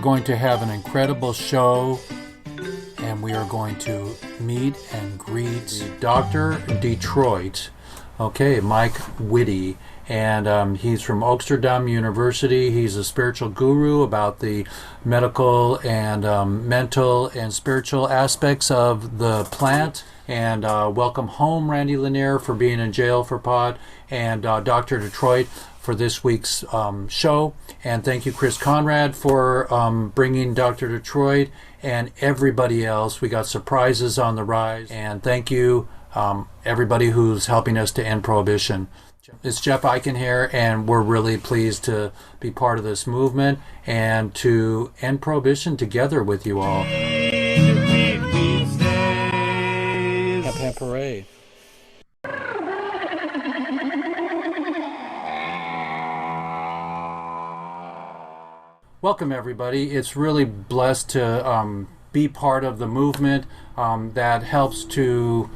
going to have an incredible show, and we are going to meet and greet Dr. Detroit, Mike Whitty. And he's from Oaksterdam University. He's a spiritual guru about the medical and mental and spiritual aspects of the plant. And welcome home, Randy Lanier, for being in jail for pot, and Dr. Detroit for this week's show. And thank you, Chris Conrad, for bringing Dr. Detroit and everybody else. We got surprises on the rise. And thank you, everybody who's helping us to end prohibition. It's Jeff Eichen here, and we're really pleased to be part of this movement and to end prohibition together with you all. Hemp Hooray. Welcome, everybody. It's really blessed to be part of the movement that helps to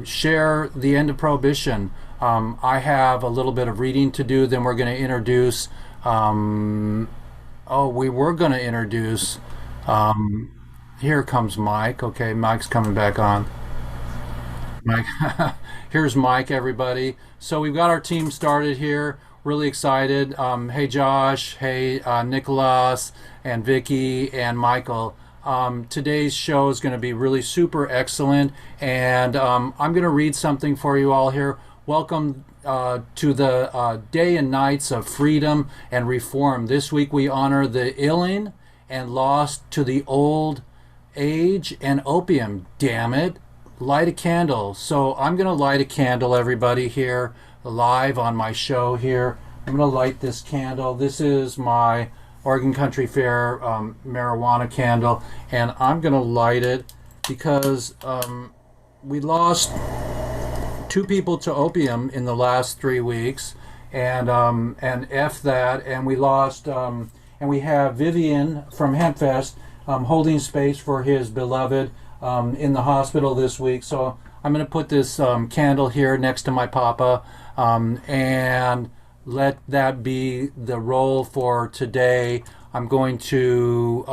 share the end of prohibition. I have a little bit of reading to do, then we're going to introduce, here comes Mike. Okay, Mike's coming back on. Mike, here's Mike, everybody. So we've got our team started here, really excited. Hey, Josh, hey, Nicholas, and Vicky, and Michael. Today's show is going to be really super excellent, and I'm going to read something for you all here. Welcome to the day and nights of freedom and reform. This week we honor the illing and lost to the old age and opium. Damn it. Light a candle. So I'm going to light a candle, everybody, here live on my show here. I'm going to light this candle. This is my Oregon Country Fair marijuana candle, and I'm going to light it because we lost 2 people to opium in the last 3 weeks, and F that, and we lost, and we have Vivian from HempFest holding space for his beloved in the hospital this week. So I'm going to put this candle here next to my papa, and let that be the role for today. I'm going to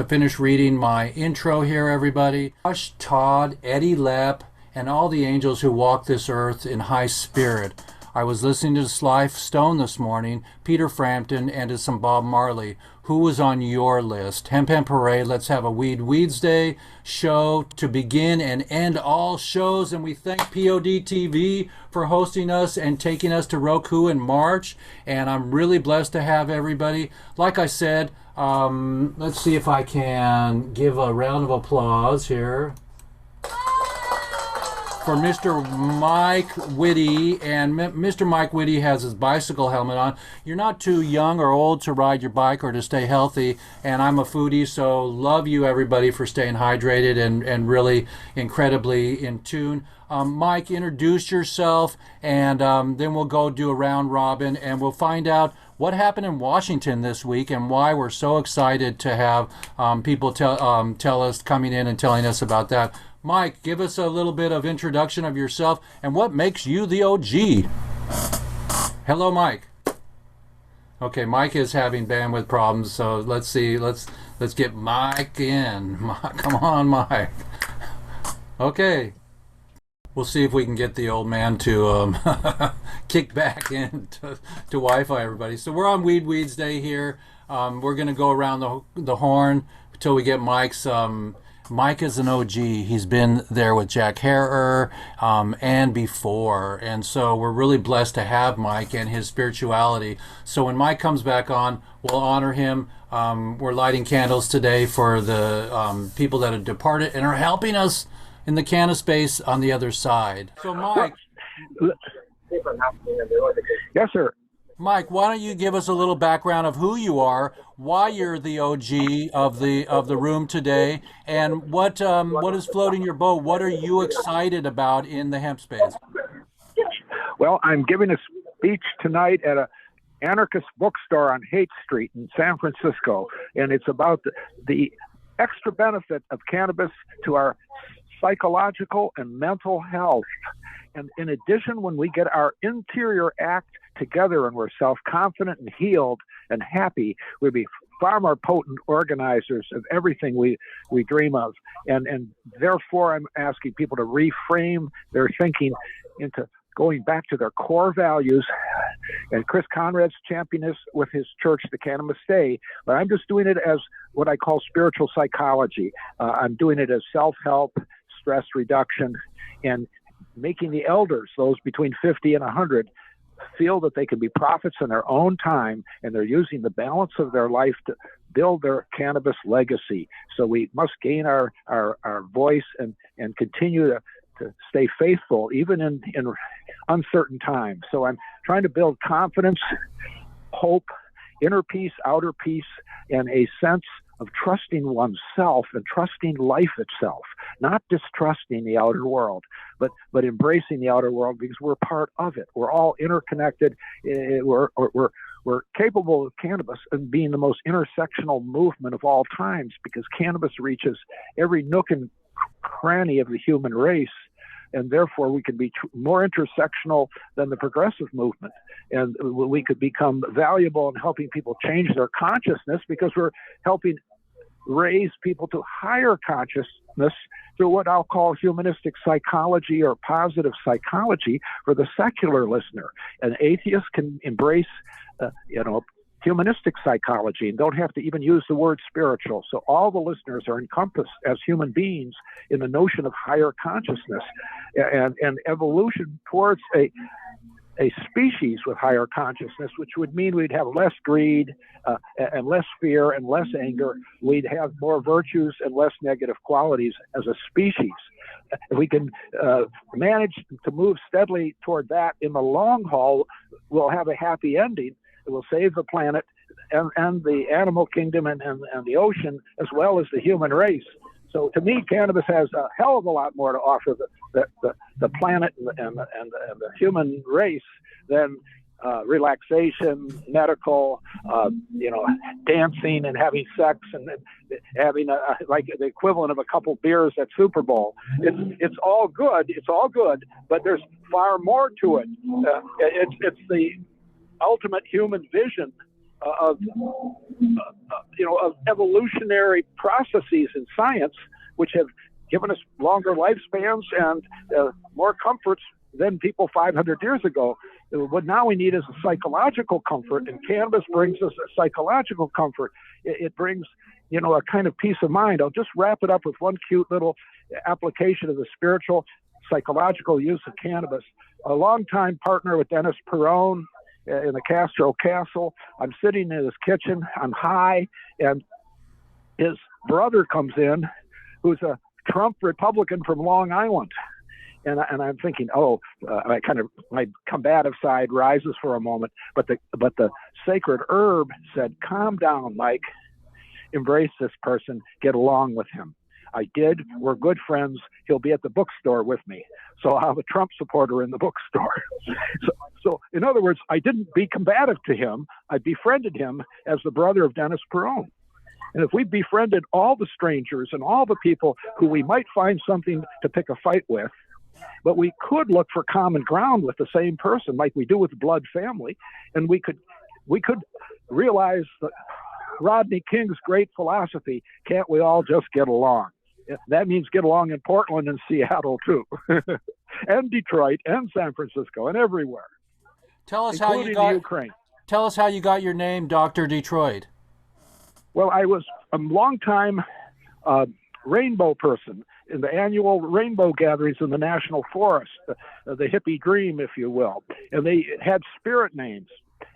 finish reading my intro here, everybody. Josh, Todd, Eddie Lepp, and all the angels who walk this earth in high spirit. I was listening to Sly Stone this morning, Peter Frampton, and to some Bob Marley. Who was on your list? Hemp Hooray, let's have a WEEDSDAYS show to begin and end all shows. And we thank POD TV for hosting us and taking us to Roku in March. And I'm really blessed to have everybody. Like I said, let's see if I can give a round of applause here for Mr. Mike Whitty. And Mr. Mike Whitty has his bicycle helmet on. You're not too young or old to ride your bike or to stay healthy, and I'm a foodie, so love you, everybody, for staying hydrated and really incredibly in tune. Mike, introduce yourself, and then we'll go do a round robin, and we'll find out what happened in Washington this week and why we're so excited to have people tell us, coming in and telling us about that. Mike, give us a little bit of introduction of yourself and what makes you the OG. Hello, Mike. Okay, Mike is having bandwidth problems, so let's see. Let's get Mike in. Come on, Mike. Okay. We'll see if we can get the old man to kick back in to Wi-Fi, everybody. So we're on WEEDSDAYS here. We're going to go around the horn until we get Mike's... Mike is an OG. He's been there with Jack Harrer and before. And so we're really blessed to have Mike and his spirituality. So when Mike comes back on, we'll honor him. We're lighting candles today for the people that have departed and are helping us in the cannabis space on the other side. So Mike. Yes, sir. Mike, why don't you give us a little background of who you are, why you're the OG of the room today, and what is floating your boat? What are you excited about in the hemp space? Well, I'm giving a speech tonight at a anarchist bookstore on Haight Street in San Francisco, and it's about the extra benefit of cannabis to our psychological and mental health. And in addition, when we get our interior act together and we're self-confident and healed and happy, we'll be far more potent organizers of everything we dream of. And therefore, I'm asking people to reframe their thinking into going back to their core values. And Chris Conrad's championing this with his church, the Cannabis Day, but I'm just doing it as what I call spiritual psychology. I'm doing it as self-help, stress reduction, and making the elders, those between 50 and 100, feel that they can be prophets in their own time, and they're using the balance of their life to build their cannabis legacy. So we must gain our voice and continue to stay faithful, even in uncertain times. So I'm trying to build confidence, hope, inner peace, outer peace, and a sense of trusting oneself and trusting life itself, not distrusting the outer world, but embracing the outer world because we're part of it. We're all interconnected. We're capable of cannabis and being the most intersectional movement of all times, because cannabis reaches every nook and cranny of the human race. And therefore, we can be more intersectional than the progressive movement. And we could become valuable in helping people change their consciousness, because we're helping raise people to higher consciousness through what I'll call humanistic psychology or positive psychology for the secular listener. An atheist can embrace, humanistic psychology and don't have to even use the word spiritual. So all the listeners are encompassed as human beings in the notion of higher consciousness and evolution towards a species with higher consciousness, which would mean we'd have less greed and less fear and less anger. We'd have more virtues and less negative qualities as a species. If we can manage to move steadily toward that in the long haul, we'll have a happy ending. It will save the planet and the animal kingdom and the ocean, as well as the human race. So to me, cannabis has a hell of a lot more to offer the planet and the human race than relaxation, medical, dancing and having sex and having like the equivalent of a couple beers at Super Bowl. It's all good. It's all good, but there's far more to it. It's the ultimate human vision of evolutionary processes in science, which have given us longer lifespans and more comforts than people 500 years ago. What now we need is a psychological comfort, and cannabis brings us a psychological comfort. It brings, a kind of peace of mind. I'll just wrap it up with one cute little application of the spiritual psychological use of cannabis. A longtime partner with Dennis Perone in the Castro Castle. I'm sitting in his kitchen. I'm high, and his brother comes in, who's a Trump Republican from Long Island. And I'm thinking, my combative side rises for a moment, but the sacred herb said, "Calm down, Mike. Embrace this person. Get along with him." I did. We're good friends. He'll be at the bookstore with me. So I'll have a Trump supporter in the bookstore. So in other words, I didn't be combative to him. I befriended him as the brother of Dennis Perone. And if we befriended all the strangers and all the people who we might find something to pick a fight with, but we could look for common ground with the same person, like we do with the blood family, and we could realize that Rodney King's great philosophy, can't we all just get along? That means get along in Portland and Seattle too, and Detroit and San Francisco and everywhere. Tell us how you got Ukraine. Tell us how you got your name, Dr. Detroit. Well, I was a longtime rainbow person in the annual rainbow gatherings in the National Forest, the hippie dream, if you will, and they had spirit names.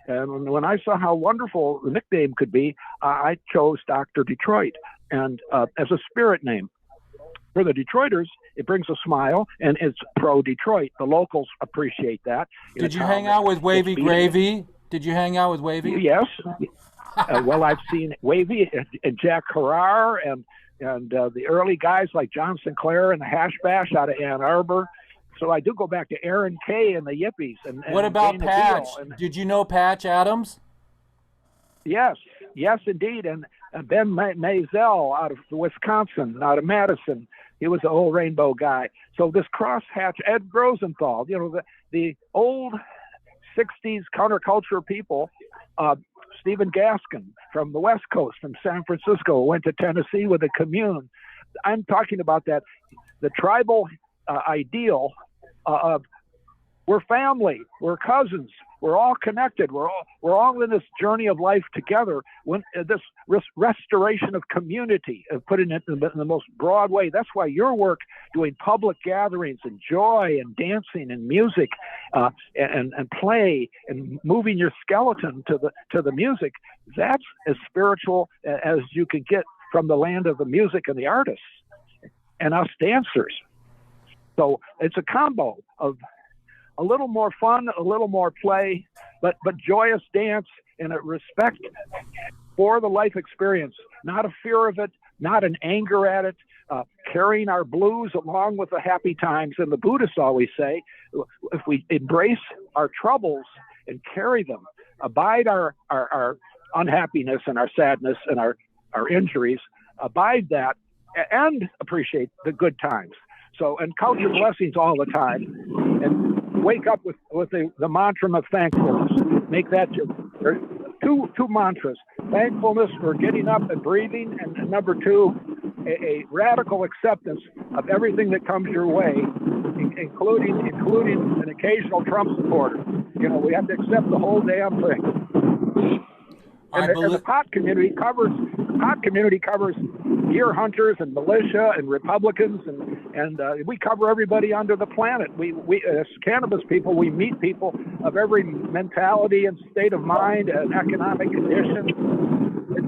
And when I saw how wonderful the nickname could be, I chose Dr. Detroit, and as a spirit name. For the Detroiters, it brings a smile, and it's pro-Detroit. The locals appreciate that. Did you hang out with Wavy Gravy? Did you hang out with Wavy? Yes. Well, I've seen Wavy and Jack Harrar and the early guys like John Sinclair and the Hash Bash out of Ann Arbor. So I do go back to Aaron Kay and the Yippies. And what about Dana Patch? Deal. Did you know Patch Adams? Yes, indeed. And Ben Maisel out of Wisconsin, out of Madison. He was an old rainbow guy. So this crosshatch, Ed Rosenthal, the old 60s counterculture people Stephen Gaskin from the West Coast, from San Francisco, went to Tennessee with a commune. I'm talking about that, the tribal ideal of we're family, we're cousins, we're all connected, we're all in this journey of life together. When this restoration of community, putting it in the most broad way. That's why your work, doing public gatherings and joy and dancing and music and play and moving your skeleton to the music, that's as spiritual as you can get from the land of the music and the artists and us dancers. So it's a combo of a little more fun, a little more play, but joyous dance and a respect for the life experience, not a fear of it, not an anger at it, carrying our blues along with the happy times. And the Buddhists always say, if we embrace our troubles and carry them, abide our unhappiness and our sadness and our injuries, abide that and appreciate the good times. So, and count your blessings all the time, and wake up with the mantra of thankfulness. Make that your two mantras: thankfulness for getting up and breathing, and number two, a radical acceptance of everything that comes your way, including an occasional Trump supporter. You know, we have to accept the whole damn thing. And the pot community covers deer hunters and militia and Republicans, and we cover everybody under the planet. We as cannabis people, we meet people of every mentality and state of mind and economic condition.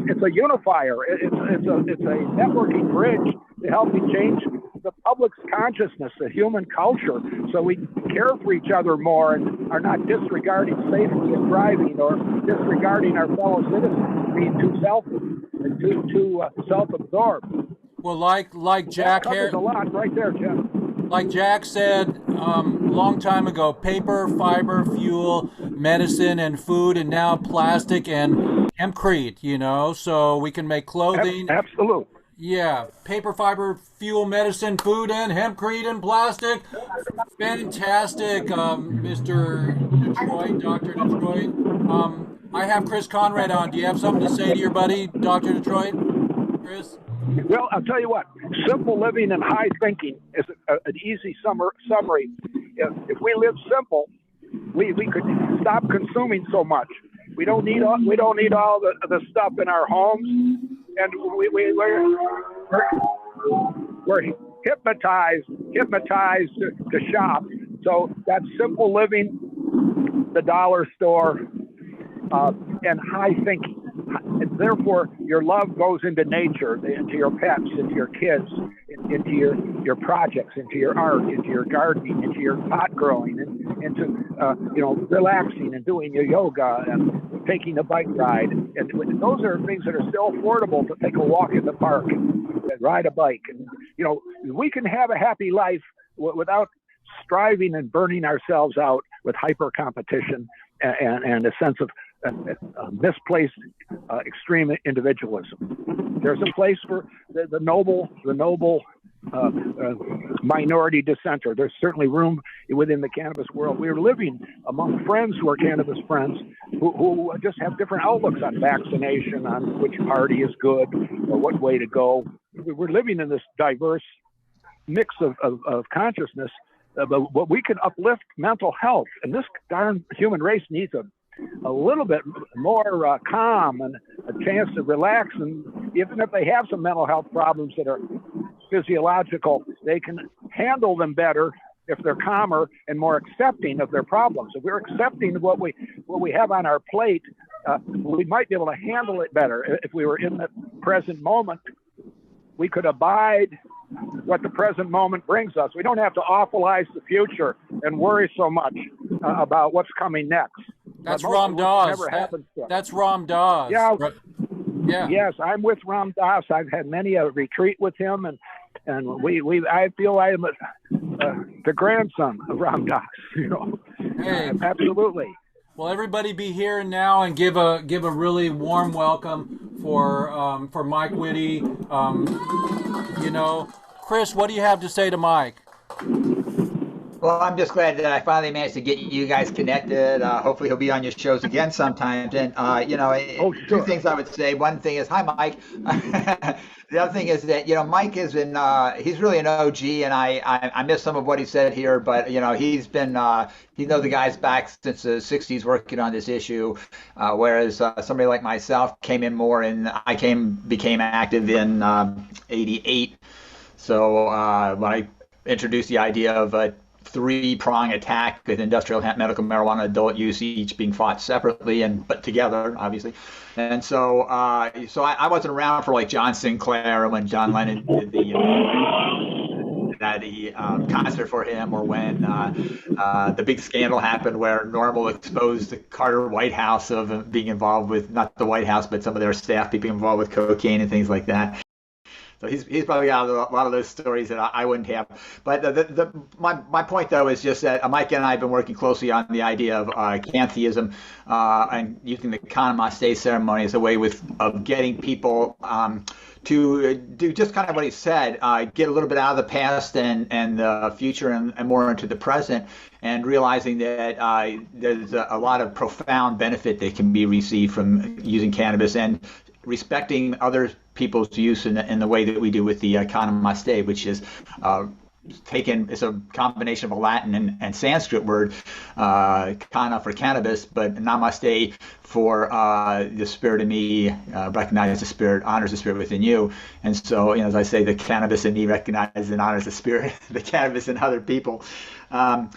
It's a unifier. It's a networking bridge to helping change the public's consciousness, the human culture, so we care for each other more and are not disregarding safety and driving or disregarding our fellow citizens, being too selfish and too self-absorbed. Well, like Jack here, a lot right there, Jim. Like Jack said a long time ago, paper, fiber, fuel, medicine, and food, and now plastic and hempcrete. You know, so we can make clothing. Absolutely. Yeah, paper, fiber, fuel, medicine, food, and hempcrete and plastic. Fantastic, Mr. Detroit, Dr. Detroit. I have Chris Conrad on. Do you have something to say to your buddy, Dr. Detroit? Chris? Well, I'll tell you what. Simple living and high thinking is an easy summary. If we live simple, we could stop consuming so much. We don't need all the stuff in our homes. And we're hypnotized to shop. So that simple living, the dollar store, and high thinking. And therefore, your love goes into nature, into your pets, into your kids, into your projects, into your art, into your gardening, into your pot growing, and into relaxing and doing your yoga and taking a bike ride. And those are things that are still affordable, to take a walk in the park and ride a bike. And, you know, we can have a happy life without striving and burning ourselves out with hyper competition and a sense of misplaced extreme individualism. There's a place for the noble minority dissenter. There's certainly room within the cannabis world. We're living among friends who are cannabis friends who just have different outlooks on vaccination, on which party is good or what way to go. We're living in this diverse mix of consciousness, but we can uplift mental health, and this darn human race needs a little bit more calm and a chance to relax. And even if they have some mental health problems that are physiological, they can handle them better if they're calmer and more accepting of their problems. If we're accepting what we have on our plate, we might be able to handle it better. If we were in the present moment, we could abide what the present moment brings us. We don't have to awfulize the future and worry so much about what's coming next. That's Ram Dass. That's Ram Dass. Yeah. Yeah. Yes, I'm with Ram Dass. I've had many a retreat with him, and I feel I am the grandson of Ram Dass. You know. Hey. Absolutely. Well, everybody be here now and give a really warm welcome for Mike Whitty. You know, Chris, what do you have to say to Mike? Well, I'm just glad that I finally managed to get you guys connected. Hopefully, he'll be on your shows again sometimes. And Oh, two sure. things I would say. One thing is, hi, Mike. The other thing is that Mike has been he's really an OG, and I miss some of what he said here. But he's been he knows the guys back since the '60s working on this issue, whereas somebody like myself came in more, and I became active in '88. So when I introduced the idea of a three-prong attack with industrial medical marijuana adult use, each being fought separately but together, obviously. And so I wasn't around for like John Sinclair when John Lennon did the concert for him, or when the big scandal happened where Normal exposed the Carter White House of being involved with, not the White House, but some of their staff being involved with cocaine and things like that. So he's probably got a lot of those stories that I wouldn't have. But my point, though, is just that Mike and I have been working closely on the idea of cantheism and using the Cannabis Day ceremony as a way of getting people to do just kind of what he said, get a little bit out of the past and the future and more into the present, and realizing that there's a lot of profound benefit that can be received from using cannabis, and respecting other people's use in the way that we do with the Cannabis Day, which is it's a combination of a Latin and Sanskrit word, kana for cannabis, but namaste for the spirit in me, recognize the spirit, honors the spirit within you. And so, as I say, the cannabis in me recognizes and honors the spirit, the cannabis in other people. And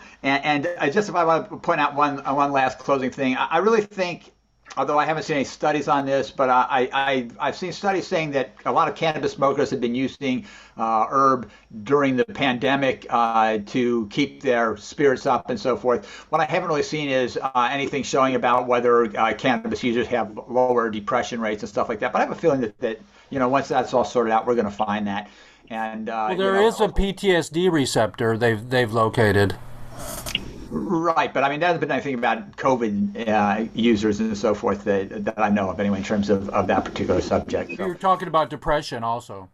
just if I want to point out one last closing thing, I really think, although I haven't seen any studies on this, but I've seen studies saying that a lot of cannabis smokers have been using herb during the pandemic to keep their spirits up and so forth. What I haven't really seen is anything showing about whether cannabis users have lower depression rates and stuff like that. But I have a feeling that once that's all sorted out, we're going to find that. And well, there is a PTSD receptor they've located. Right, but I mean, there hasn't been anything about COVID users and so forth that I know of, anyway, in terms of that particular subject. So. You're talking about depression also.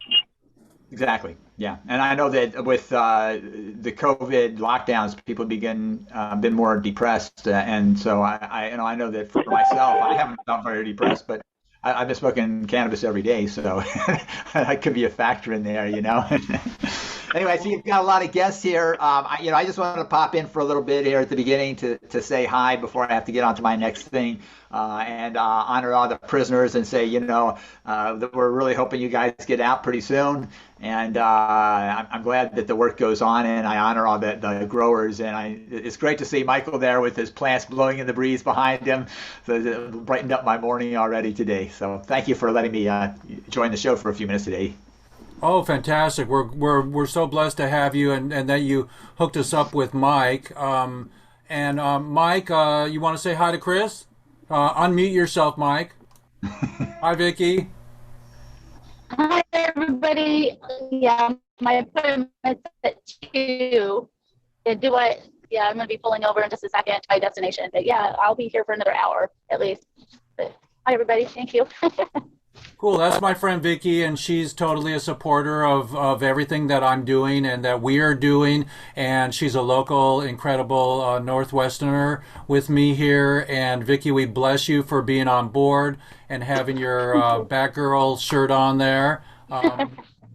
Exactly, yeah. And I know that with the COVID lockdowns, people been more depressed, and so I know that for myself, I haven't felt very depressed, but I've been smoking cannabis every day, so that could be a factor in there, Anyway, so you've got a lot of guests here. I just wanted to pop in for a little bit here at the beginning to say hi before I have to get on to my next thing, and honor all the prisoners and say, that we're really hoping you guys get out pretty soon. And I'm glad that the work goes on, and I honor all the growers. And it's great to see Michael there with his plants blowing in the breeze behind him. So it brightened up my morning already today. So thank you for letting me join the show for a few minutes today. Oh, fantastic! We're so blessed to have you, and that you hooked us up with Mike. Mike, you want to say hi to Chris? Unmute yourself, Mike. Hi, Vicky. Hi, everybody. Yeah, my appointment's at 2. I'm going to be pulling over in just a second to my destination. But yeah, I'll be here for another hour at least. But, hi, everybody. Thank you. Cool. That's my friend Vicky, and she's totally a supporter of everything that I'm doing and that we are doing. And she's a local, incredible Northwesterner with me here. And Vicky, we bless you for being on board and having your Batgirl shirt on there.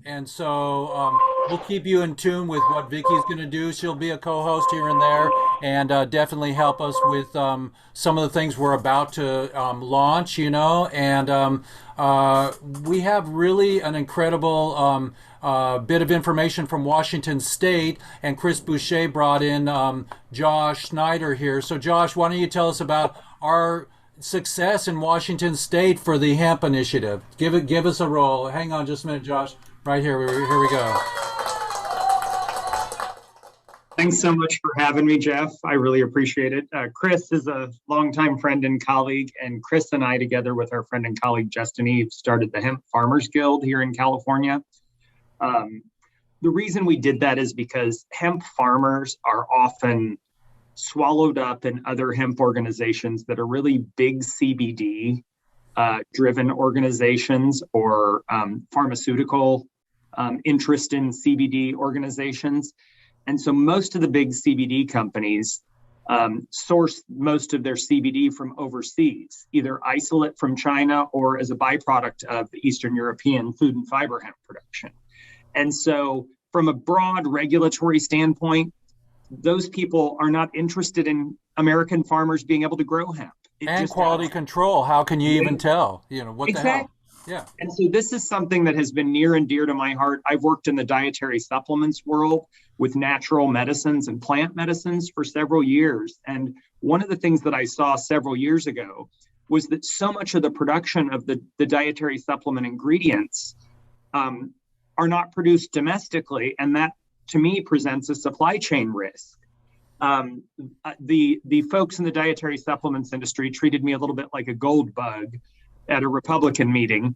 And so we'll keep you in tune with what Vicky's going to do. She'll be a co-host here and there, and definitely help us with some of the things we're about to launch, And we have really an incredible bit of information from Washington State, and Chris Boucher brought in Josh Snyder here. So Josh, why don't you tell us about our success in Washington State for the hemp initiative? Give us a roll. Hang on just a minute, Josh. Right here we go. Thanks so much for having me, Jeff. I really appreciate it. Chris is a longtime friend and colleague, and Chris and I, together with our friend and colleague Justin Eve, started the Hemp Farmers Guild here in California. The reason we did that is because hemp farmers are often swallowed up in other hemp organizations that are really big CBD driven organizations, or pharmaceutical interest in CBD organizations. And so most of the big CBD companies source most of their CBD from overseas, either isolate from China or as a byproduct of the Eastern European food and fiber hemp production. And so from a broad regulatory standpoint, those people are not interested in American farmers being able to grow hemp. And quality control. How can you even tell? What the hell? Yeah. And so this is something that has been near and dear to my heart. I've worked in the dietary supplements world with natural medicines and plant medicines for several years. And one of the things that I saw several years ago was that so much of the production of the dietary supplement ingredients are not produced domestically. And that, to me, presents a supply chain risk. The folks in the dietary supplements industry treated me a little bit like a gold bug at a Republican meeting.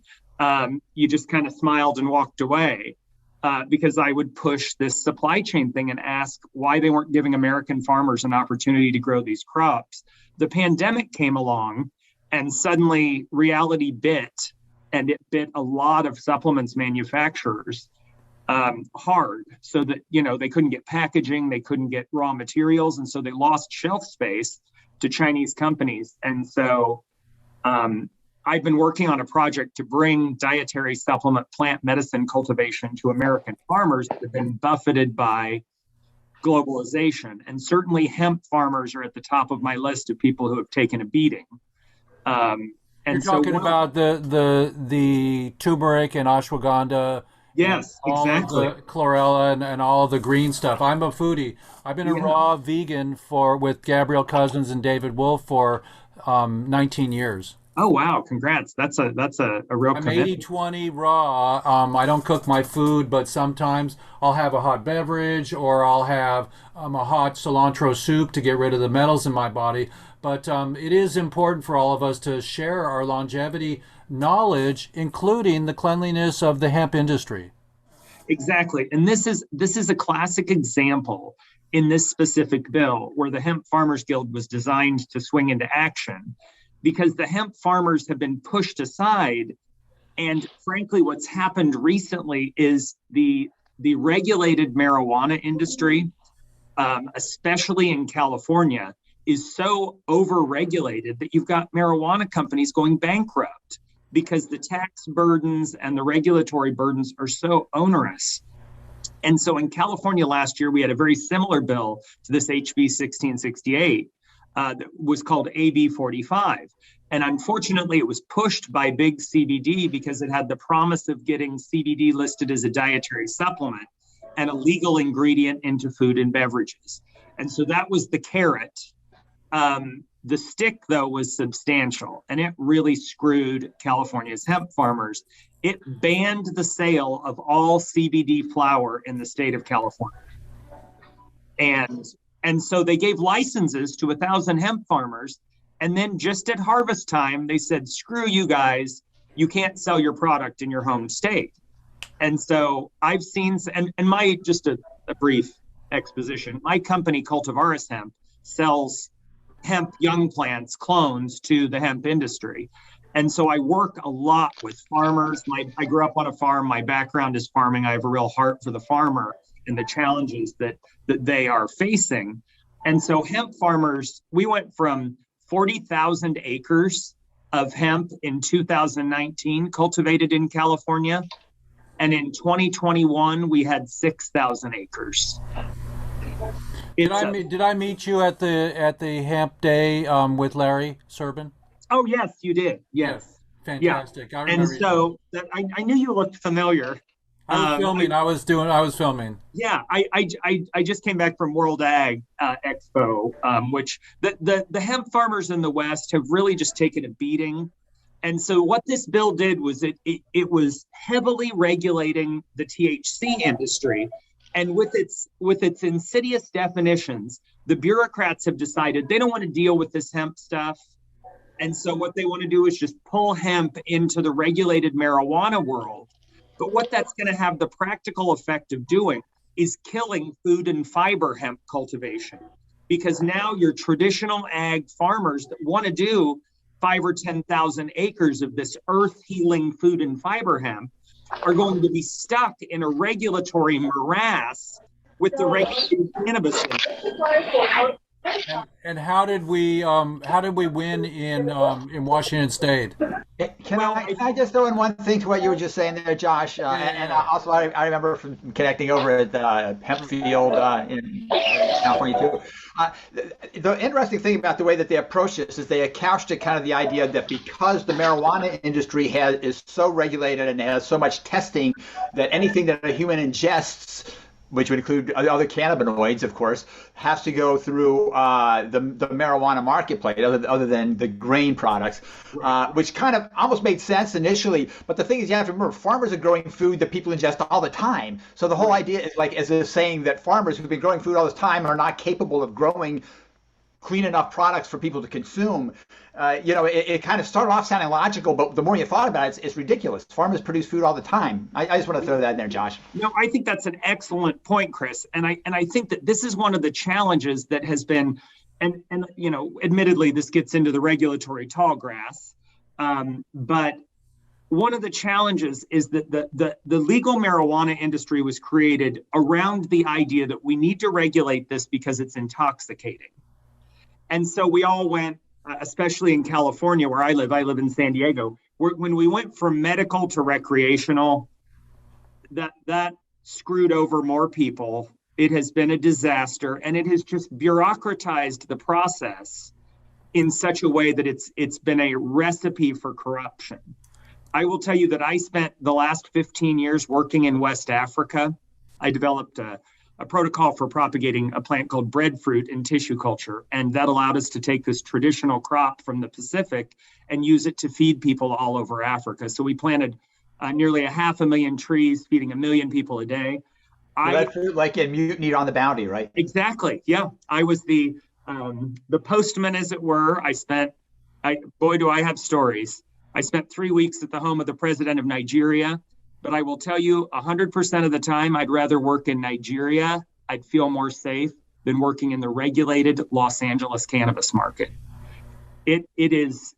You just kind of smiled and walked away because I would push this supply chain thing and ask why they weren't giving American farmers an opportunity to grow these crops. The pandemic came along and suddenly reality bit, and it bit a lot of supplements manufacturers hard, so that, they couldn't get packaging, they couldn't get raw materials, and so they lost shelf space to Chinese companies. And so I've been working on a project to bring dietary supplement plant medicine cultivation to American farmers that have been buffeted by globalization. And certainly hemp farmers are at the top of my list of people who have taken a beating. You're talking about the turmeric and ashwagandha. Yes, exactly. The chlorella and all of the green stuff. I'm a foodie. I've been a raw vegan with Gabrielle Cousins and David Wolf for 19 years. Oh, wow. Congrats. That's a real commitment. I'm 80-20 raw. I don't cook my food, but sometimes I'll have a hot beverage or I'll have a hot cilantro soup to get rid of the metals in my body. But it is important for all of us to share our longevity knowledge, including the cleanliness of the hemp industry. Exactly. And this is a classic example in this specific bill where the Hemp Farmers Guild was designed to swing into action, because the hemp farmers have been pushed aside. And frankly, what's happened recently is the regulated marijuana industry, especially in California, is so over-regulated that you've got marijuana companies going bankrupt because the tax burdens and the regulatory burdens are so onerous. And so in California last year, we had a very similar bill to this HB 1668 that was called AB 45. And unfortunately, it was pushed by big CBD because it had the promise of getting CBD listed as a dietary supplement and a legal ingredient into food and beverages. And so that was the carrot. The stick, though, was substantial, and it really screwed California's hemp farmers. It banned the sale of all CBD flower in the state of California. And so they gave licenses to 1,000 hemp farmers. And then just at harvest time, they said, screw you guys, you can't sell your product in your home state. And so I've seen, and my, just a brief exposition, my company, Cultivaris Hemp, sells hemp young plants, clones, to the hemp industry. And so I work a lot with farmers. I grew up on a farm. My background is farming. I have a real heart for the farmer and the challenges that they are facing. And so hemp farmers, we went from 40,000 acres of hemp in 2019 cultivated in California. And in 2021, we had 6,000 acres. Did I meet you at the Hemp Day with Larry Serban? Oh, yes, you did. Yes. Fantastic. Yeah. And so I knew you looked familiar. I was filming. I was filming. Yeah, I just came back from World Ag Expo, which the hemp farmers in the West have really just taken a beating. And so what this bill did was it was heavily regulating the THC industry. And with its insidious definitions, the bureaucrats have decided they don't want to deal with this hemp stuff. And so what they want to do is just pull hemp into the regulated marijuana world. But what that's going to have the practical effect of doing is killing food and fiber hemp cultivation. Because now your traditional ag farmers that want to do 5,000 or 10,000 acres of this earth healing food and fiber hemp are going to be stuck in a regulatory morass with the regulated cannabis industry. And how did we win in Washington State? Can I just throw in one thing to what you were just saying there, Josh? And also, I remember from connecting over at Hempfield in California too. The interesting thing about the way that they approach this is they couched it kind of the idea that because the marijuana industry is so regulated and has so much testing, that anything that a human ingests, which would include other cannabinoids, of course, has to go through the marijuana marketplace, other than the grain products, which kind of almost made sense initially. But the thing is, you have to remember, farmers are growing food that people ingest all the time. So the whole idea is like as if saying that farmers who've been growing food all this time are not capable of growing clean enough products for people to consume. It kind of started off sounding logical, but the more you thought about it, it's ridiculous. Farmers produce food all the time. I just want to throw that in there, Josh. No, I think that's an excellent point, Chris. And I think that this is one of the challenges that has been, and admittedly, this gets into the regulatory tall grass, but one of the challenges is that the legal marijuana industry was created around the idea that we need to regulate this because it's intoxicating. And so we all went, especially in California where I live in San Diego, when we went from medical to recreational, that screwed over more people. It has been a disaster, and it has just bureaucratized the process in such a way that it's been a recipe for corruption. I will tell you that I spent the last 15 years working in West Africa. I developed a protocol for propagating a plant called breadfruit in tissue culture. And that allowed us to take this traditional crop from the Pacific and use it to feed people all over Africa. So we planted nearly 500,000 trees, feeding 1 million people a day. Breadfruit, like in Mutiny on the Bounty, right? Exactly. Yeah. I was the postman, as it were. Boy, do I have stories. I spent 3 weeks at the home of the president of Nigeria. But I will tell you, 100% of the time, I'd rather work in Nigeria. I'd feel more safe than working in the regulated Los Angeles cannabis market. It is,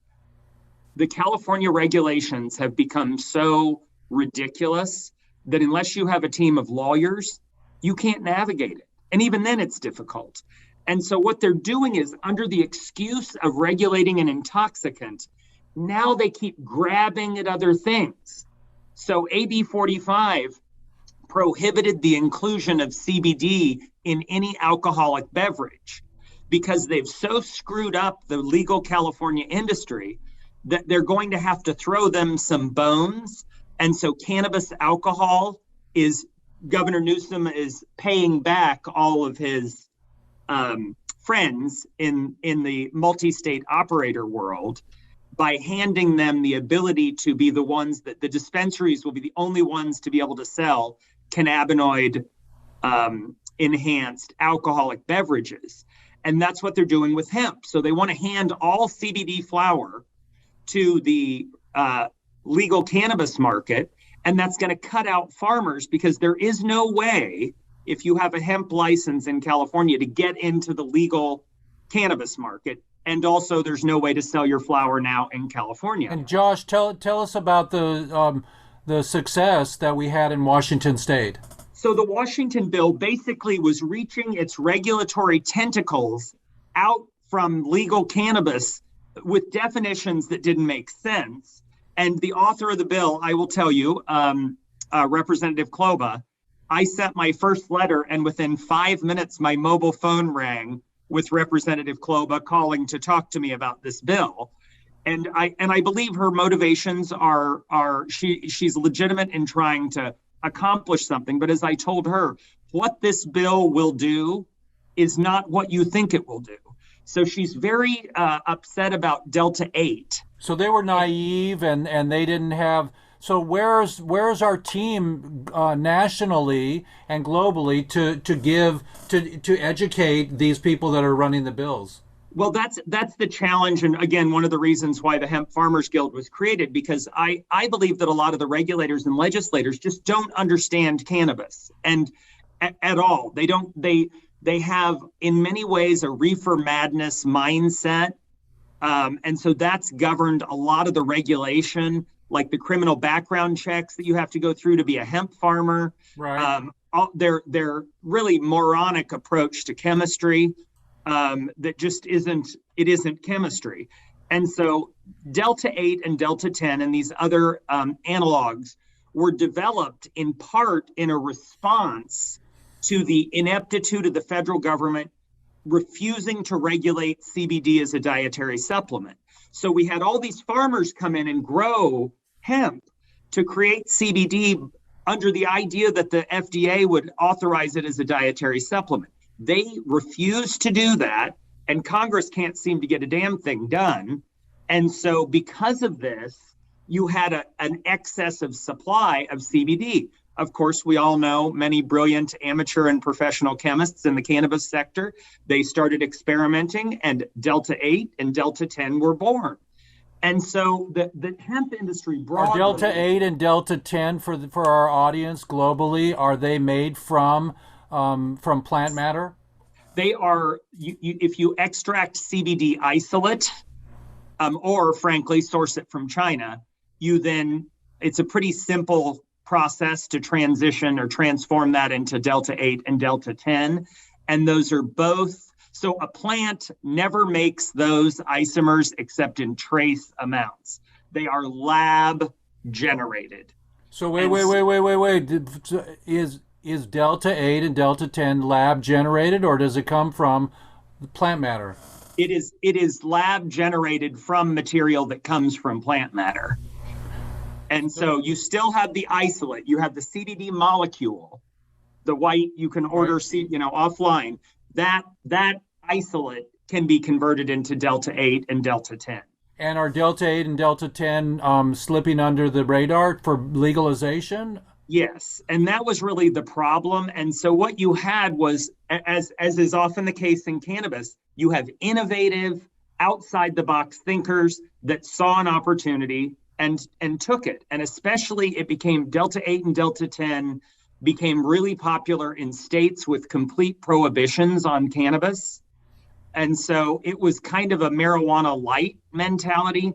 the California regulations have become so ridiculous that unless you have a team of lawyers, you can't navigate it. And even then it's difficult. And so what they're doing is, under the excuse of regulating an intoxicant, now they keep grabbing at other things. So AB 45 prohibited the inclusion of CBD in any alcoholic beverage because they've so screwed up the legal California industry that they're going to have to throw them some bones. And so cannabis alcohol Governor Newsom is paying back all of his friends in the multi-state operator world by handing them the ability to be the ones that the dispensaries will be the only ones to be able to sell cannabinoid enhanced alcoholic beverages. And that's what they're doing with hemp. So they want to hand all CBD flower to the legal cannabis market. And that's going to cut out farmers because there is no way, if you have a hemp license in California, to get into the legal cannabis market. And also, there's no way to sell your flower now in California. And Josh, tell us about the success that we had in Washington State. So the Washington bill basically was reaching its regulatory tentacles out from legal cannabis with definitions that didn't make sense. And the author of the bill, I will tell you, Representative Kloba, I sent my first letter, and within 5 minutes, my mobile phone rang with Representative Kloba calling to talk to me about this bill. And I believe her motivations are she's legitimate in trying to accomplish something. But as I told her, what this bill will do is not what you think it will do. So she's very upset about Delta 8. So they were naive and they didn't have. So where's our team nationally and globally to educate these people that are running the bills? Well, that's the challenge, and again, one of the reasons why the Hemp Farmers Guild was created, because I believe that a lot of the regulators and legislators just don't understand cannabis and at all. They have in many ways a reefer madness mindset, and so that's governed a lot of the regulation, like the criminal background checks that you have to go through to be a hemp farmer. Right. their really moronic approach to chemistry that just isn't chemistry. And so Delta 8 and Delta 10 and these other analogs were developed in part in a response to the ineptitude of the federal government refusing to regulate CBD as a dietary supplement. So we had all these farmers come in and grow hemp to create CBD under the idea that the FDA would authorize it as a dietary supplement. They refused to do that, and Congress can't seem to get a damn thing done. And so because of this, you had an excess of supply of CBD. Of course, we all know many brilliant amateur and professional chemists in the cannabis sector. They started experimenting, and Delta 8 and Delta 10 were born. And so the hemp industry broadly... Are Delta 8 and Delta 10, for our audience globally, are they made from plant matter? They are, if you extract CBD isolate, or frankly, source it from China, it's a pretty simple process to transition or transform that into Delta 8 and Delta 10. And those are both, so a plant never makes those isomers except in trace amounts. They are lab generated. So wait. Is Delta 8 and Delta 10 lab generated, or does it come from plant matter? It is lab generated from material that comes from plant matter. And so you still have the isolate, you have the CBD molecule, the white you can order, offline. That isolate can be converted into Delta 8 and Delta 10. And are Delta 8 and Delta 10 slipping under the radar for legalization? Yes, and that was really the problem. And so what you had was, as is often the case in cannabis, you have innovative, outside the box thinkers that saw an opportunity and took it. And especially it became Delta 8 and Delta 10 became really popular in states with complete prohibitions on cannabis. And so it was kind of a marijuana light mentality.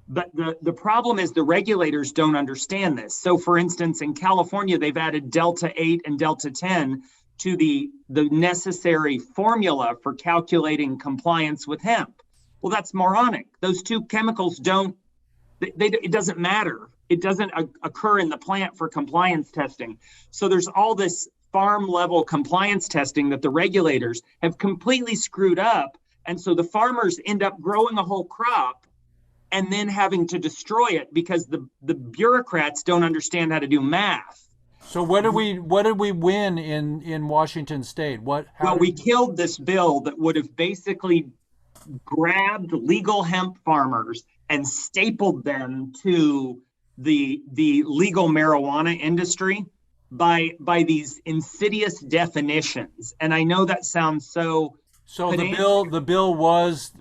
But the problem is the regulators don't understand this. So for instance, in California, they've added Delta 8 and Delta 10 to the necessary formula for calculating compliance with hemp. Well, that's moronic. Those two chemicals it doesn't matter. It doesn't occur in the plant for compliance testing. So there's all this farm level compliance testing that the regulators have completely screwed up. And so the farmers end up growing a whole crop and then having to destroy it because the bureaucrats don't understand how to do math. So what did we win in Washington State? We killed this bill that would have basically grabbed legal hemp farmers and stapled them to the legal marijuana industry by these insidious definitions. And I know that sounds so the bill was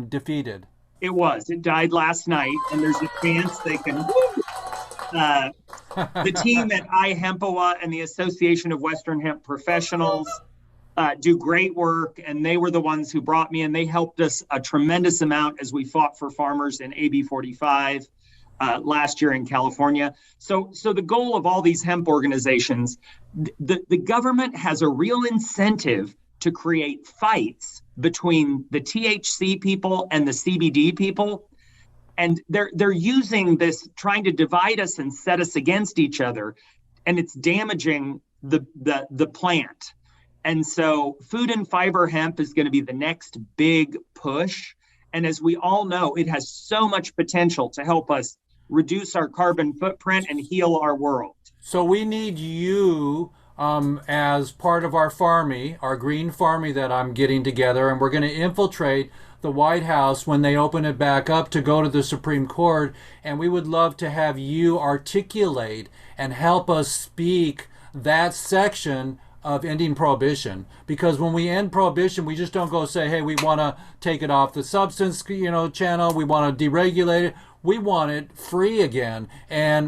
defeated. It was. It died last night, and there's a chance they can. The team at iHempoa and the Association of Western Hemp Professionals do great work, and they were the ones who brought me, and they helped us a tremendous amount as we fought for farmers in AB 45 last year in California. So the goal of all these hemp organizations, the government has a real incentive to create fights between the THC people and the CBD people. And they're using this, trying to divide us and set us against each other, and it's damaging the plant. And so food and fiber hemp is going to be the next big push. And as we all know, it has so much potential to help us reduce our carbon footprint and heal our world. So we need you as part of our green farmy that I'm getting together, and we're going to infiltrate the White House when they open it back up to go to the Supreme Court. And we would love to have you articulate and help us speak that section of ending prohibition, because when we end prohibition, we just don't go say, hey, we want to take it off the substance channel, we want to deregulate it, we want it free again,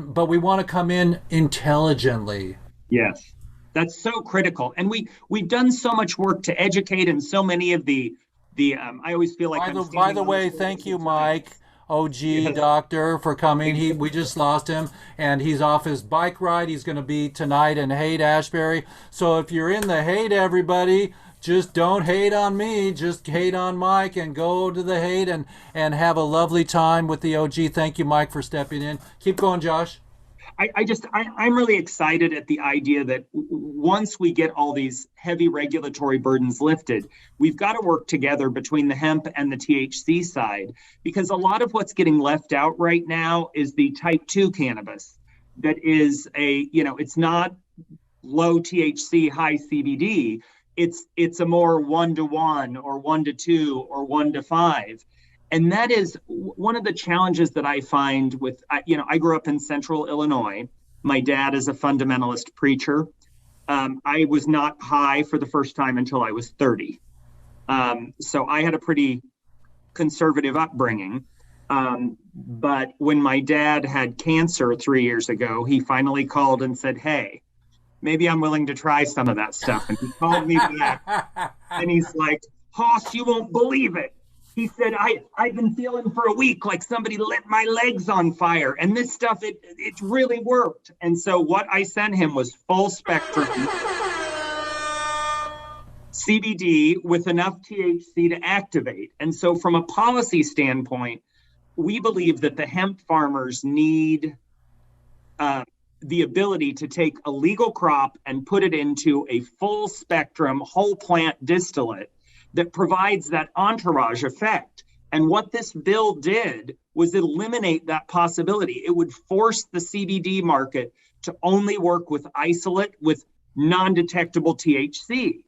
but we want to come in intelligently. Yes, that's so critical. And we've done so much work to educate, and so many of the I always feel like by the way, thank you, Mike. OG Yes. doctor, for coming. We just lost him, and he's off his bike ride. He's going to be tonight in Haight Ashbury. So if you're in the Haight, everybody, just don't hate on me. Just hate on Mike and go to the Haight and have a lovely time with the OG. Thank you, Mike, for stepping in. Keep going, Josh. I'm really excited at the idea that once we get all these heavy regulatory burdens lifted, we've got to work together between the hemp and the THC side, because a lot of what's getting left out right now is the type 2 cannabis that is it's not low THC, high CBD. It's a more 1-to-1 or 1-to-2 or 1-to-5. And that is one of the challenges that I find with, I grew up in central Illinois. My dad is a fundamentalist preacher. I was not high for the first time until I was 30. So I had a pretty conservative upbringing. But when my dad had cancer 3 years ago, he finally called and said, hey, maybe I'm willing to try some of that stuff. And he called me back and he's like, Hoss, you won't believe it. He said, I've been feeling for a week like somebody lit my legs on fire. And this stuff, it really worked. And so what I sent him was full spectrum CBD with enough THC to activate. And so from a policy standpoint, we believe that the hemp farmers need the ability to take a legal crop and put it into a full spectrum whole plant distillate that provides that entourage effect. And what this bill did was eliminate that possibility. It would force the CBD market to only work with isolate with non-detectable THC.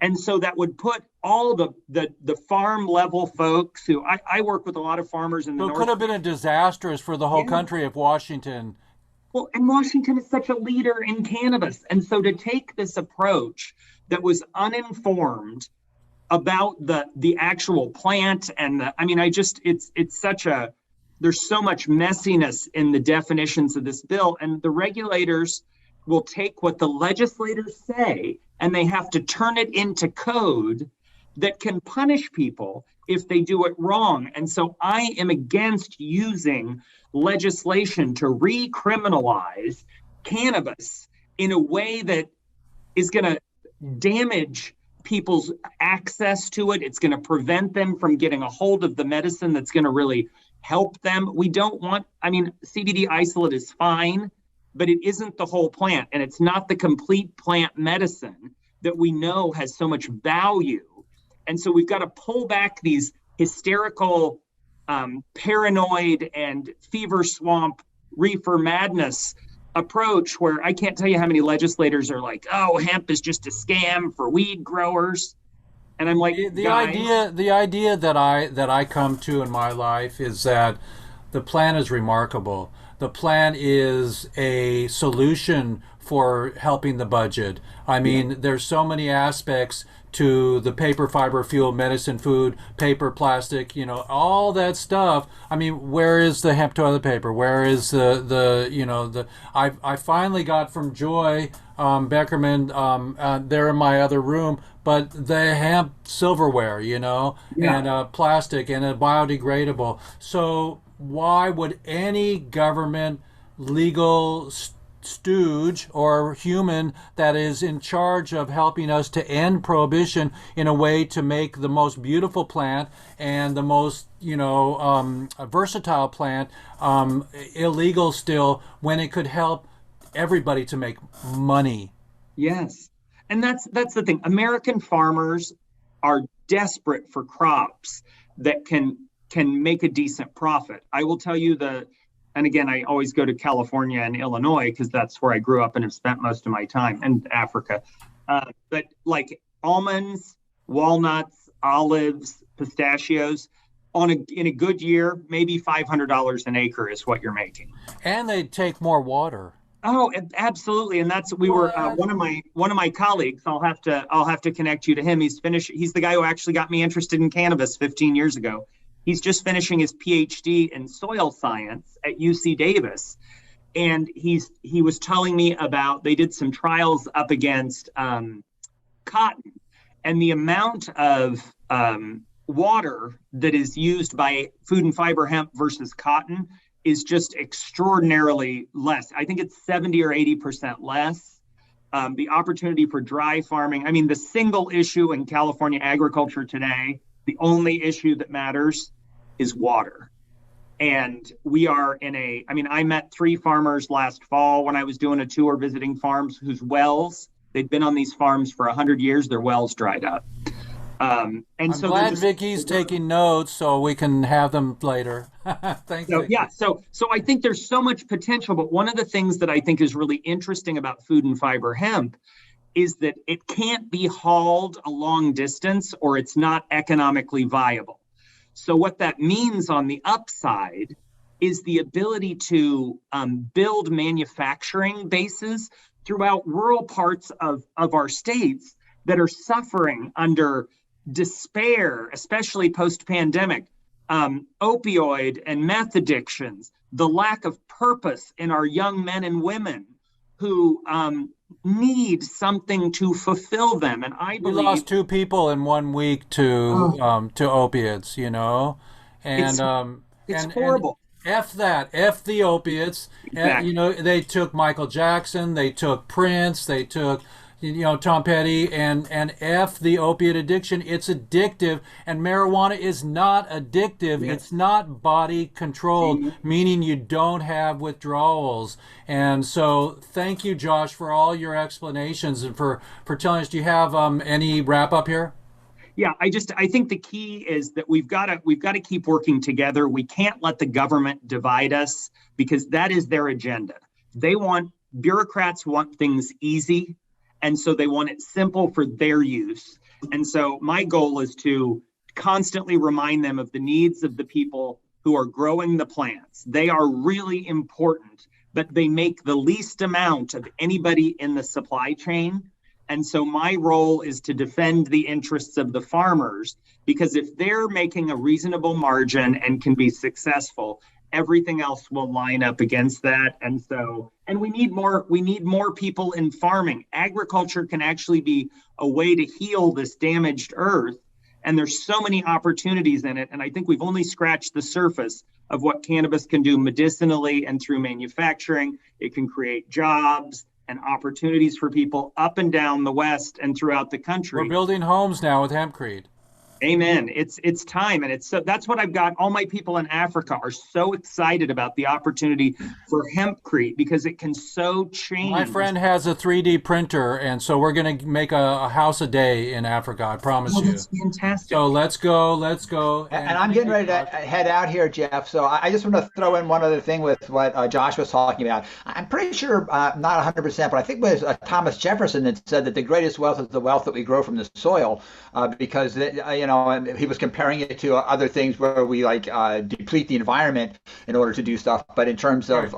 And so that would put all the farm level folks who I work with a lot of farmers in the north. It could have been a disastrous for the whole country if Washington. Well, and Washington is such a leader in cannabis. And so to take this approach that was uninformed about the actual plant and there's so much messiness in the definitions of this bill, and the regulators will take what the legislators say and they have to turn it into code that can punish people if they do it wrong. And so I am against using legislation to recriminalize cannabis in a way that is going to damage people's access to it. It's going to prevent them from getting a hold of the medicine that's going to really help them. We don't want, CBD isolate is fine, but it isn't the whole plant, and it's not the complete plant medicine that we know has so much value. And so we've got to pull back these hysterical, paranoid and fever swamp reefer madness approach where I can't tell you how many legislators are like, oh, hemp is just a scam for weed growers. And I'm like, the idea that I come to in my life is that the plan is remarkable. The plan is a solution for helping the budget. There's so many aspects to the paper, fiber, fuel, medicine, food, paper, plastic, all that stuff. Where is the hemp toilet paper? Where is I finally got from Joy Beckerman there in my other room, but the hemp silverware, and plastic and a biodegradable. So why would any government legal stooge or human that is in charge of helping us to end prohibition in a way to make the most beautiful plant and the most versatile plant illegal still, when it could help everybody to make money? Yes. And that's the thing. American farmers are desperate for crops that can make a decent profit. I will tell you and again, I always go to California and Illinois because that's where I grew up and have spent most of my time, and Africa. But like almonds, walnuts, olives, pistachios, in a good year, maybe $500 an acre is what you're making. And they take more water. Oh, absolutely. And that's one of my colleagues. I'll have to connect you to him. He's the guy who actually got me interested in cannabis 15 years ago. He's just finishing his PhD in soil science at UC Davis. And he was telling me about, they did some trials up against cotton, and the amount of water that is used by food and fiber hemp versus cotton is just extraordinarily less. I think it's 70 or 80% less. The opportunity for dry farming. I mean, the single issue in California agriculture today, the only issue that matters is water. And we are I met 3 farmers last fall when I was doing a tour visiting farms whose wells, they'd been on these farms for 100 years, their wells dried up. And I'm glad Vicky's taking notes so we can have them later. Thanks. So, yeah, so I think there's so much potential, but one of the things that I think is really interesting about food and fiber hemp is that it can't be hauled a long distance or it's not economically viable. So what that means on the upside is the ability to build manufacturing bases throughout rural parts of our states that are suffering under despair, especially post-pandemic, opioid and meth addictions, the lack of purpose in our young men and women who need something to fulfill them. And I believe we lost 2 people in 1 week to opiates, you know, and it's horrible. And F that, F the opiates. Exactly. You know, they took Michael Jackson, they took Prince, they took, you know, Tom Petty, and F the opiate addiction. It's addictive, and marijuana is not addictive. Yes. It's not body controlled, meaning you don't have withdrawals. And so thank you, Josh, for all your explanations and for telling us. Do you have any wrap up here? Yeah, I think the key is that we've got to keep working together. We can't let the government divide us because that is their agenda. Bureaucrats want things easy, and so they want it simple for their use. And so my goal is to constantly remind them of the needs of the people who are growing the plants. They are really important, but they make the least amount of anybody in the supply chain. And so my role is to defend the interests of the farmers, because if they're making a reasonable margin and can be successful, everything else will line up against that. And we need more people in farming. Agriculture can actually be a way to heal this damaged earth. And there's so many opportunities in it. And I think we've only scratched the surface of what cannabis can do medicinally and through manufacturing. It can create jobs and opportunities for people up and down the West and throughout the country. We're building homes now with hempcrete. Amen. It's time. And that's what I've got. All my people in Africa are so excited about the opportunity for hempcrete because it can so change. My friend has a 3D printer, and so we're going to make a house a day in Africa. I promise you. That's fantastic. So let's go. And I'm getting ready to head out here, Jeff. So I just want to throw in one other thing with what Josh was talking about. I'm pretty sure, not 100%, but I think it was Thomas Jefferson that said that the greatest wealth is the wealth that we grow from the soil, because and he was comparing it to other things where we deplete the environment in order to do stuff. But in terms of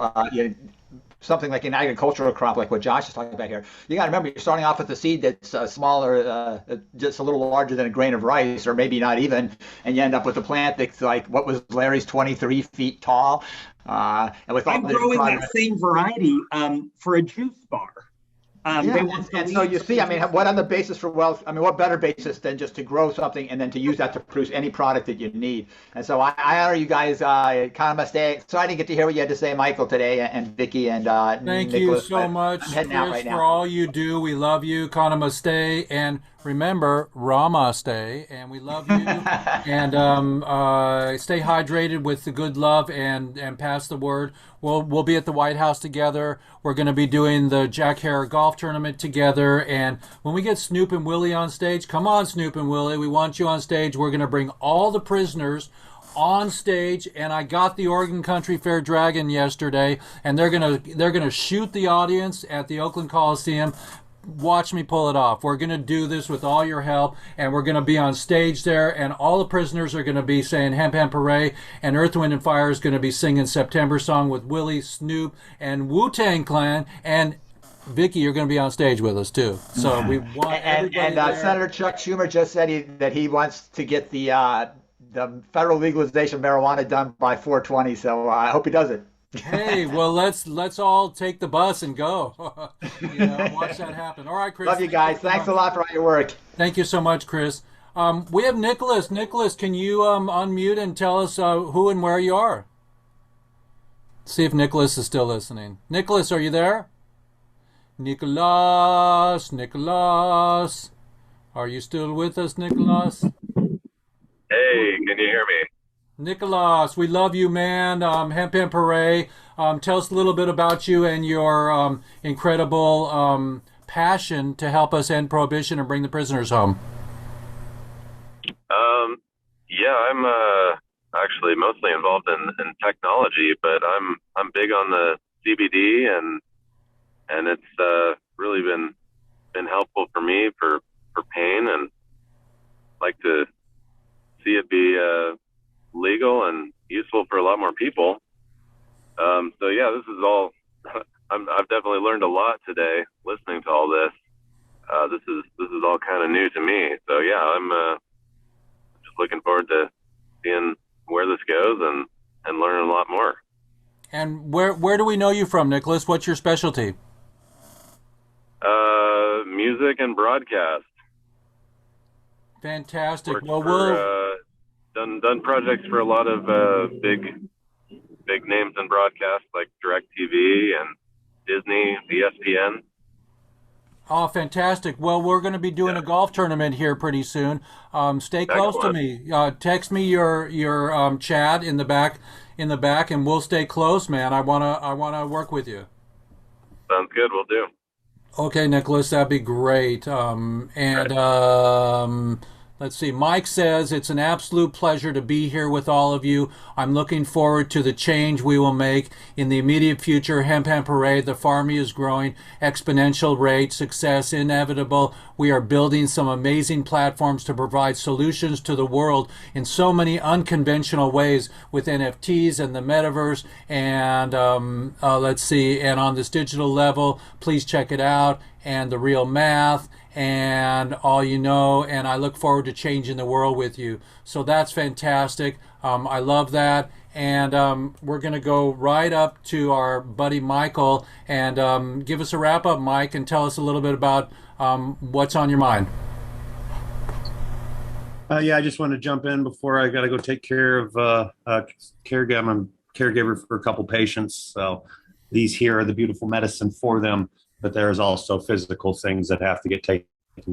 something like an agricultural crop, like what Josh is talking about here, you got to remember you're starting off with a seed that's smaller, just a little larger than a grain of rice, or maybe not even, and you end up with a plant that's like what was Larry's 23 feet tall. And with all I'm growing that same variety for a juice bar. And so you see, what other basis for wealth? What better basis than just to grow something and then to use that to produce any product that you need? And so I honor you guys. Cannabis Day. So I didn't get to hear what you had to say, Michael, today, and Vicky, and thank Nicholas, you so much, Chris, for all you do. We love you, Cannabis Day, and remember, Ramaste, and we love you. And stay hydrated with the good love and pass the word. We'll be at the White House together. We're going to be doing the Jack Herer golf tournament together. And when we get Snoop and Willie on stage, come on, Snoop and Willie, we want you on stage. We're going to bring all the prisoners on stage, and I got the Oregon Country Fair Dragon yesterday, and they're gonna shoot the audience at the Oakland Coliseum. Watch me pull it off. We're going to do this with all your help, and we're going to be on stage there, and all the prisoners are going to be saying Hemp Hemp Hooray, and Earth, Wind, and Fire is going to be singing September Song with Willie, Snoop, and Wu-Tang Clan, and Vicky, you're going to be on stage with us, too. So we want everybody there. Senator Chuck Schumer just said that he wants to get the federal legalization of marijuana done by 420, so I hope he does it. Hey, well, let's all take the bus and go. Watch that happen. All right, Chris. Love you guys. Thanks a lot for all your work. Thank you so much, Chris. We have Nicholas. Nicholas, can you unmute and tell us who and where you are? See if Nicholas is still listening. Nicholas, are you there? Nicholas, Nicholas. Are you still with us, Nicholas? Hey, can you hear me? Nicholas, we love you, man. Hemp Hemp Hooray. Tell us a little bit about you and your incredible passion to help us end prohibition and bring the prisoners home. Yeah, I'm actually mostly involved in technology, but I'm big on the CBD and it's really been helpful for me for pain, and like to see it be legal and useful for a lot more people. So yeah, this is all. I've definitely learned a lot today listening to all this. This is all kind of new to me. So yeah, I'm just looking forward to seeing where this goes and learning a lot more. And where do we know you from, Nicholas? What's your specialty? Music and broadcast. Fantastic. Worked Well, for, done projects for a lot of big names in broadcast like DirecTV and Disney, ESPN. Oh, fantastic. Well, we're going to be doing a golf tournament here pretty soon. Stay close to me. Text me your chat in the back, and we'll stay close, man. I wanna work with you. Sounds good. We'll do. Okay, Nicholas, that'd be great. Let's see. Mike says it's an absolute pleasure to be here with all of you. I'm looking forward to the change we will make in the immediate future. Hemp Hemp Hooray. The Farmy is growing, exponential rate, success inevitable. We are building some amazing platforms to provide solutions to the world in so many unconventional ways with NFTs and the metaverse. And let's see. And on this digital level, please check it out. And the real math and all you know, and I look forward to changing the world with you. So that's fantastic. I love that. And we're going to go right up to our buddy Michael and give us a wrap up, Mike, and tell us a little bit about what's on your mind. Yeah, I just want to jump in before I got to go take care of caregiver. I'm a caregiver for a couple patients. So these here are the beautiful medicine for them. But there's also physical things that have to get taken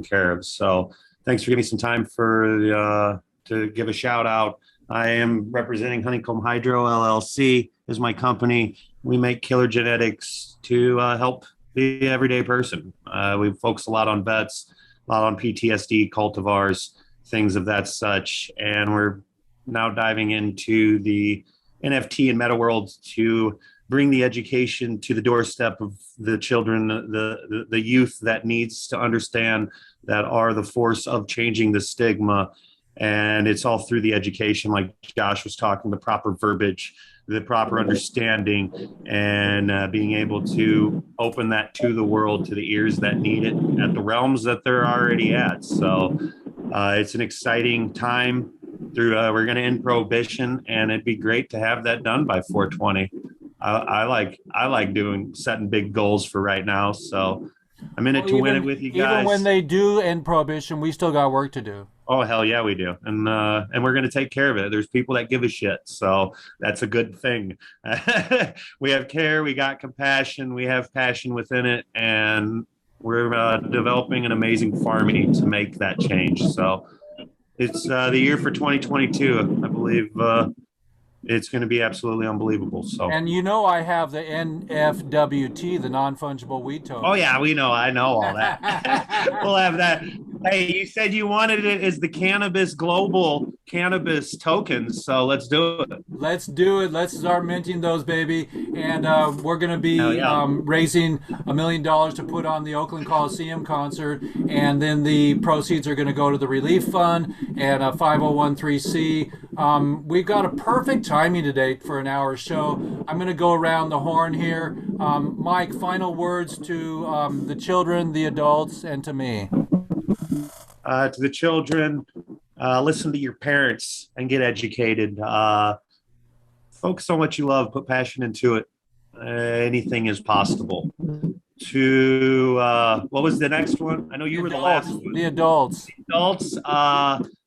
care of. So thanks for giving me some time to give a shout out. I am representing Honeycomb Hydro LLC is my company. We make killer genetics to help the everyday person. We focus a lot on vets, a lot on PTSD, cultivars, things of that such. And we're now diving into the NFT and meta world to bring the education to the doorstep of the children, the youth that needs to understand that are the force of changing the stigma. And it's all through the education, like Josh was talking, the proper verbiage, the proper understanding, and being able to open that to the world, to the ears that need it, at the realms that they're already at. So it's an exciting time. We're going to end prohibition, and it'd be great to have that done by 420. I like setting big goals for right now, so I'm in it to win it with you guys. Even when they do end prohibition, we still got work to do. Oh hell yeah, we do, and we're gonna take care of it. There's people that give a shit, so that's a good thing. We have care, we got compassion, we have passion within it, and we're developing an amazing farming to make that change. So it's the year for 2022, I believe. It's going to be absolutely unbelievable. So, and you know, I have the NFWT, the non-fungible weed token. Oh yeah, I know all that. We'll have that. Hey, you said you wanted it as the Cannabis Global Cannabis tokens, so let's do it. Let's do it. Let's start minting those, baby. And we're going to be raising $1 million to put on the Oakland Coliseum concert, and then the proceeds are going to go to the Relief Fund and a 501(c). We've got a perfect timing today for an hour show. I'm going to go around the horn here. Mike, final words to the children, the adults, and to me. To the children, listen to your parents and get educated. Focus on what you love, put passion into it. Anything is possible. to what was the next one? I know you were the last one. The adults. Adults,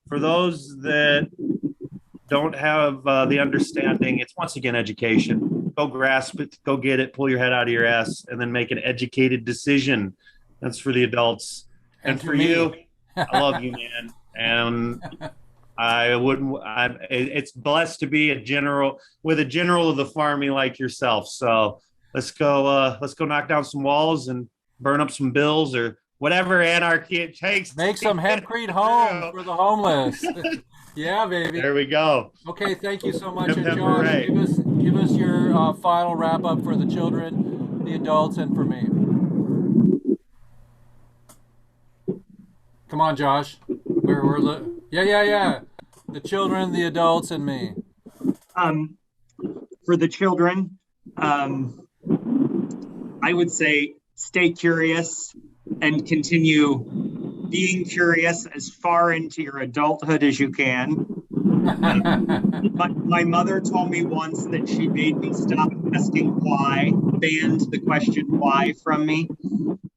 for those that don't have the understanding, it's once again education. Go grasp it, go get it, pull your head out of your ass, and then make an educated decision. That's for the adults. And for you, I love you, man. And it's blessed to be a general of the Army like yourself. So let's go knock down some walls and burn up some bills or whatever anarchy it takes. Make some hempcrete homes for the homeless. Yeah, baby. There we go. Okay, thank you so much. Hip, And hip, Josh, hooray. give us your final wrap up for the children, the adults, and for me. Come on, Josh. Yeah. The children, the adults, and me. For the children, I would say stay curious and continue being curious as far into your adulthood as you can. My mother told me once that she made me stop asking why, banned the question why from me,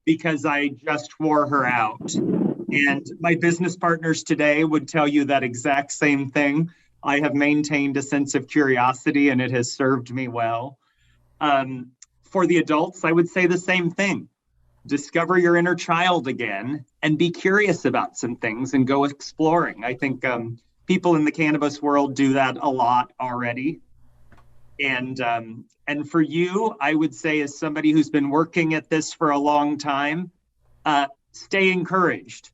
because I just wore her out. And my business partners today would tell you that exact same thing. I have maintained a sense of curiosity and it has served me well. For the adults, I would say the same thing. Discover your inner child again and be curious about some things and go exploring. I think people in the cannabis world do that a lot already. And for you, I would say, as somebody who's been working at this for a long time, stay encouraged.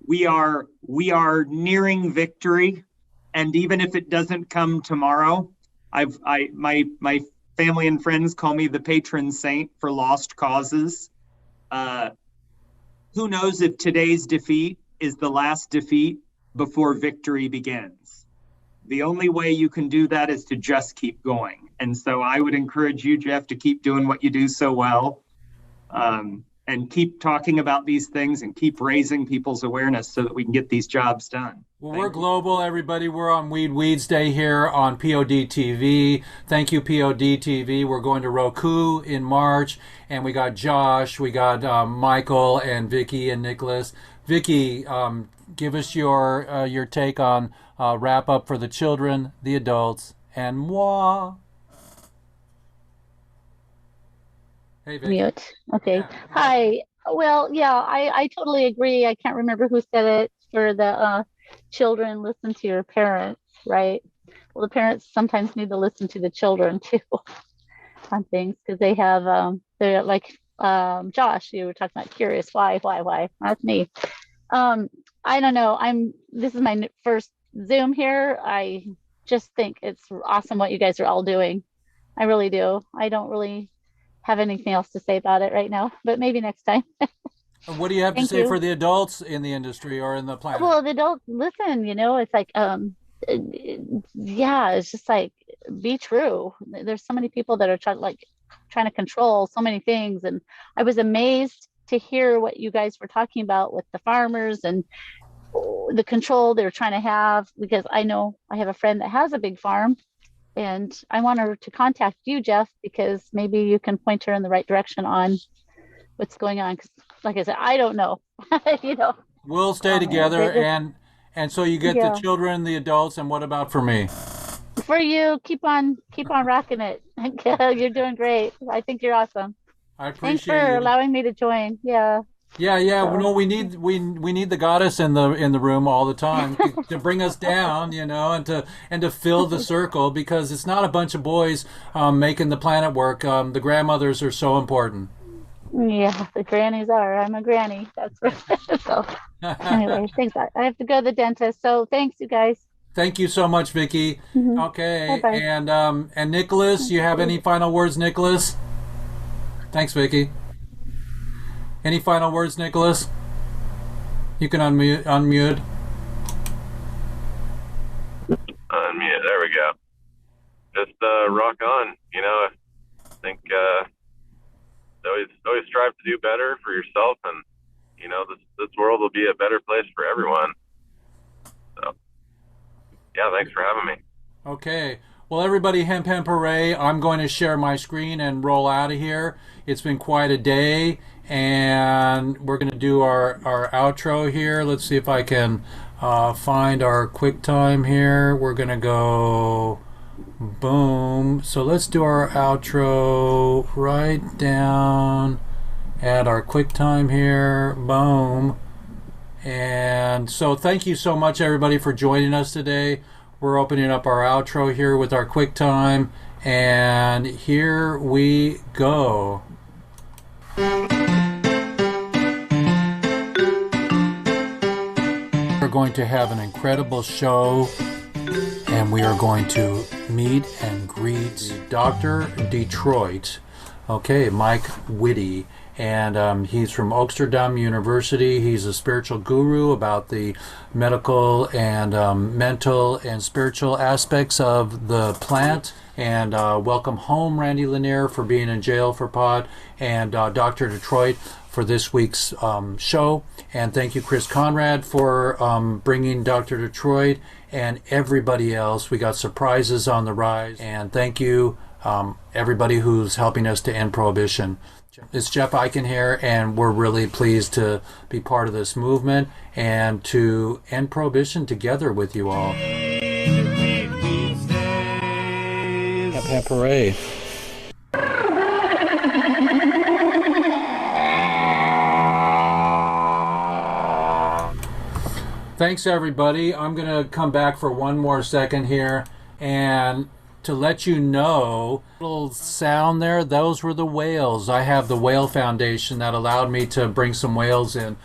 We are nearing victory, and even if it doesn't come tomorrow, my family and friends call me the patron saint for lost causes. Who knows if today's defeat is the last defeat before victory begins? The only way you can do that is to just keep going. And so I would encourage you, Jeff, to keep doing what you do so well, and keep talking about these things and keep raising people's awareness so that we can get these jobs done. Well, we're global, everybody. We're on Weeds Day here on POD TV. Thank you, POD TV. We're going to Roku in March, and we got Josh, we got Michael, and Vicky and Nicholas. Vicky, give us your take on wrap up for the children, the adults, and moi. Hey, Vicky. Mute. Okay. Yeah. Hi. Well, yeah, I totally agree. I can't remember who said it for the children, listen to your parents, right? Well, the parents sometimes need to listen to the children too on things because they have, they're like, Josh, you were talking about curious. Why? That's me. I don't know. This is my first Zoom here. I just think it's awesome what you guys are all doing. I really do. I don't really have anything else to say about it right now, but maybe next time. What do you have to say for the adults in the industry or in the planet? Well, the adults, listen, it's like, yeah, it's just like, be true. There's so many people that are trying to control so many things. And I was amazed to hear what you guys were talking about with the farmers and the control they're trying to have, because I know I have a friend that has a big farm. And I want her to contact you, Jeff, because maybe you can point her in the right direction on what's going on. Because, like I said, I don't know. We'll stay together, and so you get the children, the adults, and what about for me? For you, keep on rocking it. You're doing great. I think you're awesome. I appreciate. Thanks for allowing me to join. Yeah. Yeah. So. No, we need the goddess in the room all the time to bring us down, and to fill the circle, because it's not a bunch of boys making the planet work. The grandmothers are so important. Yeah, the grannies are. I'm a granny. That's right. So anyway, thanks. I have to go to the dentist. So thanks, you guys. Thank you so much, Vicky. Mm-hmm. Okay, bye-bye. And Nicholas, you have any final words, Nicholas? Thanks, Vicky. Any final words, Nicholas? You can unmute. Unmute. There we go. Just rock on. I think always strive to do better for yourself, and this world will be a better place for everyone. So, yeah, thanks for having me. Okay. Well, everybody, Hemp Hemp Hooray. I'm going to share my screen and roll out of here. It's been quite a day, and we're going to do our outro here. Let's see if I can find our QuickTime here. We're going to go boom. So let's do our outro right down at our QuickTime here. Boom. And so thank you so much, everybody, for joining us today. We're opening up our outro here with our QuickTime, and here we go. We're going to have an incredible show, and we are going to meet and greet Dr. Detroit, okay, Mike Whitty. And he's from Oxfordham University. He's a spiritual guru about the medical and mental and spiritual aspects of the plant. And welcome home, Randy Lanier, for being in jail for pot, and Dr. Detroit for this week's show. And thank you, Chris Conrad, for bringing Dr. Detroit and everybody else. We got surprises on the rise. And thank you, everybody who's helping us to end prohibition. It's Jeff Eichen here, and we're really pleased to be part of this movement and to end prohibition together with you all. Hemp Hemp Hooray. Thanks, everybody. I'm going to come back for one more second here, and to let you know, little sound there, those were the whales. I have the Whale Foundation that allowed me to bring some whales in.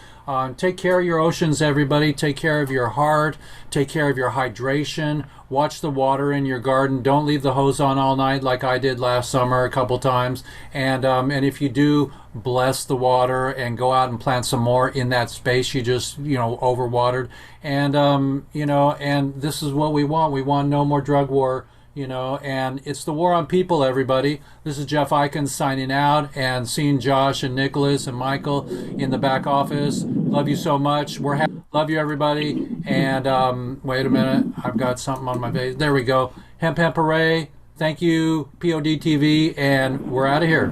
Take care of your oceans, everybody. Take care of your heart. Take care of your hydration. Watch the water in your garden. Don't leave the hose on all night like I did last summer a couple times. And if you do, bless the water and go out and plant some more in that space you just, overwatered. And, and this is what we want. We want no more drug war. And it's the war on people, everybody. This is Jeff Eichen signing out, and seeing Josh and Nicholas and Michael in the back office. Love you so much. Love you, everybody. And wait a minute, I've got something on my face. There we go. Hemp Hemp Hooray. Thank you, POD TV, and we're out of here.